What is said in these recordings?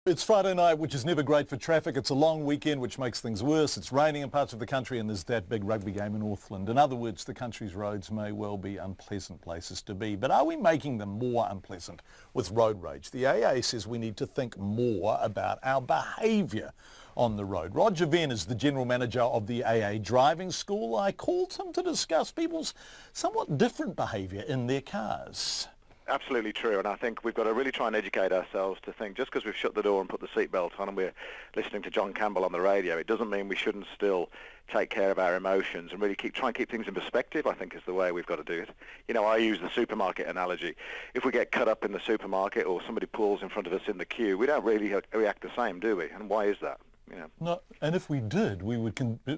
It's Friday night, which is never great for traffic. It's a long weekend, which makes things worse. It's raining in parts of the country, and there's that big rugby game in Northland. In other words, the country's roads may well be unpleasant places to be. But are we making them more unpleasant with road rage? The AA says we need to think more about our behaviour on the road. Roger Venn is the General Manager of the AA Driving School. I called him to discuss people's somewhat different behaviour in their cars. Absolutely true, and I think we've got to really try and educate ourselves to think just because we've shut the door and put the seatbelt on and we're listening to John Campbell on the radio, it doesn't mean we shouldn't still take care of our emotions and really try and keep things in perspective, I think is the way we've got to do it. You know, I use the supermarket analogy. If we get cut up in the supermarket or somebody pulls in front of us in the queue, we don't really react the same, do we? And why is that? You know. No, and if we did, we would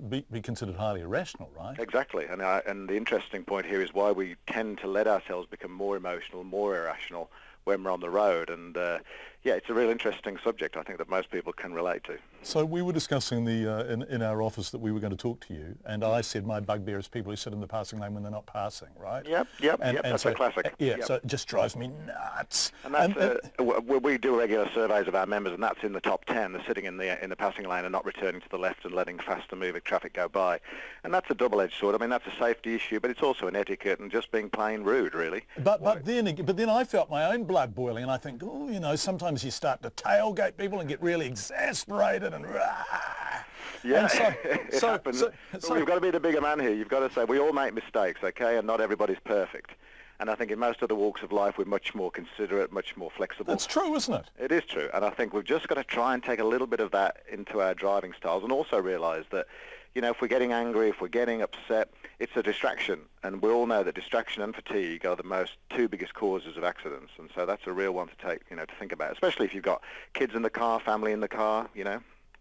be considered highly irrational, right? Exactly, and the interesting point here is why we tend to let ourselves become more emotional, more irrational when we're on the road. And yeah, it's a real interesting subject, I think, that most people can relate to. So we were discussing in our office that we were going to talk to you, and I said my bugbear is people who sit in the passing lane when they're not passing, right? Yep, that's a classic. Yeah, so it just drives me nuts. And that's, we do regular surveys of our members, and that's in the top 10, they're sitting in the passing lane and not returning to the left and letting faster moving traffic go by. And that's a double-edged sword. I mean, that's a safety issue, but it's also an etiquette and just being plain rude, really. But then I felt my own blood boiling, and I think, oh, you know, sometimes you start to tailgate people and get really exasperated and yeah, and it happens. So we've got to be the bigger man here. You've got to say we all make mistakes, okay, and not everybody's perfect. And I think in most of the walks of life we're much more considerate, much more flexible. That's true, isn't it? It is true, and I think we've just got to try and take a little bit of that into our driving styles, and also realise that, you know, if we're getting angry, if we're getting upset, it's a distraction, and we all know that distraction and fatigue are the two biggest causes of accidents, and so that's a real one to take, you know, to think about, especially if you've got kids in the car, family in the car, you know.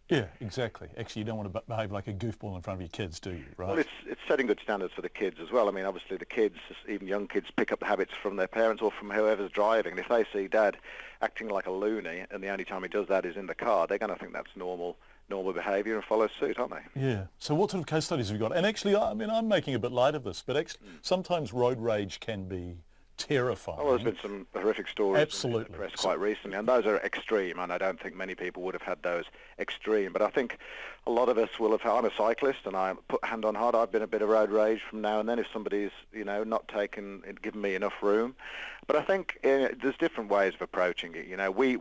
Yeah, exactly. Actually, you don't want to behave like a goofball in front of your kids, do you? Right? Well, it's setting good standards for the kids as well. I mean, obviously the kids, even young kids, pick up the habits from their parents or from whoever's driving. And if they see Dad acting like a loony, and the only time he does that is in the car, they're going to think that's normal behaviour and follow suit, aren't they? Yeah. So what sort of case studies have you got? And actually, I mean, I'm making a bit light of this, but actually, sometimes road rage can be terrifying. Oh, well, there's been some horrific stories in the press quite recently, and those are extreme, and I don't think many people would have had those extreme. But I think a lot of us will have. I'm a cyclist, and I put hand on heart, I've been a bit of road rage from now and then if somebody's, you know, not given me enough room. But I think there's different ways of approaching it. You know, we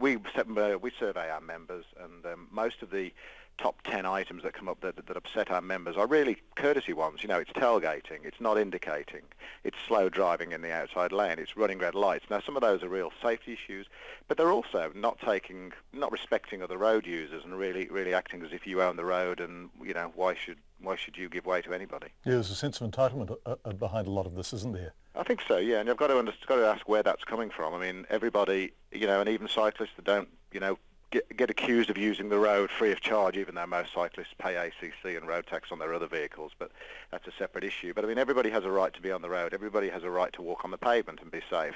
survey our members, and most of the top 10 items that come up that upset our members are really courtesy ones. You know, it's tailgating, it's not indicating, it's slow driving in the outside lane, it's running red lights. Now, some of those are real safety issues, but they're also not respecting other road users and really acting as if you own the road, and, you know, why should you give way to anybody? Yeah, there's a sense of entitlement behind a lot of this, isn't there? I think so, yeah, and you've got to ask where that's coming from. I mean, everybody, you know, and even cyclists that don't, you know, get accused of using the road free of charge, even though most cyclists pay ACC and road tax on their other vehicles, but that's a separate issue. But I mean, everybody has a right to be on the road. Everybody has a right to walk on the pavement and be safe.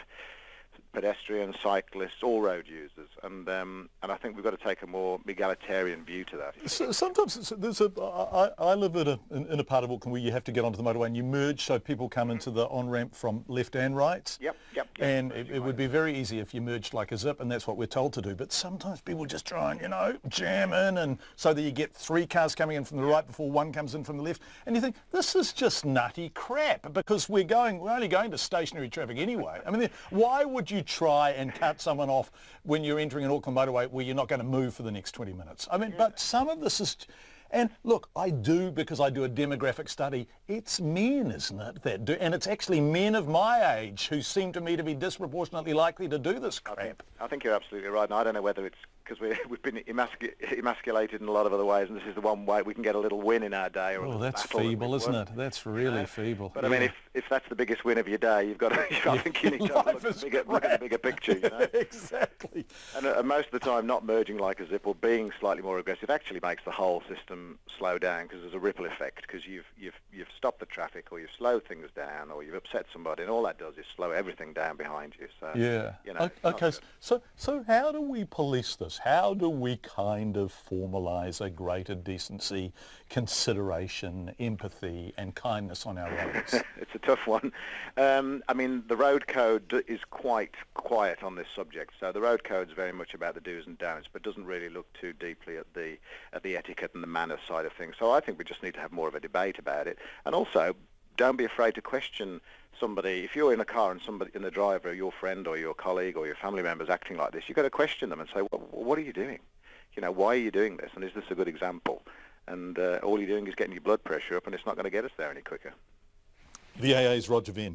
Pedestrians, cyclists, all road users, and I think we've got to take a more egalitarian view to that. So sometimes I live in a part of Auckland where you have to get onto the motorway and you merge, so people come into the on-ramp from left and right. Yep. And it would be very easy if you merged like a zip, and that's what we're told to do. But sometimes people just try and, you know, jam in, and so that you get 3 cars coming in from the right before one comes in from the left, and you think this is just nutty crap, because we're only going to stationary traffic anyway. I mean, why would you try and cut someone off when you're entering an Auckland motorway where you're not going to move for the next 20 minutes? I mean, yeah. But some of this is, and look, because I do a demographic study, it's men, isn't it, that do, and it's actually men of my age who seem to me to be disproportionately likely to do this crap. I think you're absolutely right, and I don't know whether it's because we've been emasculated in a lot of other ways, and this is the one way we can get a little win in our day. Or that's feeble, isn't it? That's really feeble. But I mean, if that's the biggest win of your day, you've got to, I think you need to look at the bigger picture. You know? Exactly. And most of the time, not merging like a zip or being slightly more aggressive actually makes the whole system slow down, because there's a ripple effect, because you've stopped the traffic, or you've slowed things down, or you've upset somebody, and all that does is slow everything down behind you. So yeah. You know, okay. So how do we police this? this? How do we kind of formalise a greater decency, consideration, empathy and kindness on our roads? It's a tough one. I mean, the road code is quite quiet on this subject. So the road code is very much about the do's and don'ts, but doesn't really look too deeply at the etiquette and the manners side of things. So I think we just need to have more of a debate about it. And also, don't be afraid to question somebody. If you're in a car and somebody in the driver, your friend or your colleague or your family member is acting like this, you've got to question them and say, well, what are you doing? You know, why are you doing this? And is this a good example? And all you're doing is getting your blood pressure up, and it's not going to get us there any quicker. The AA's Roger Venn.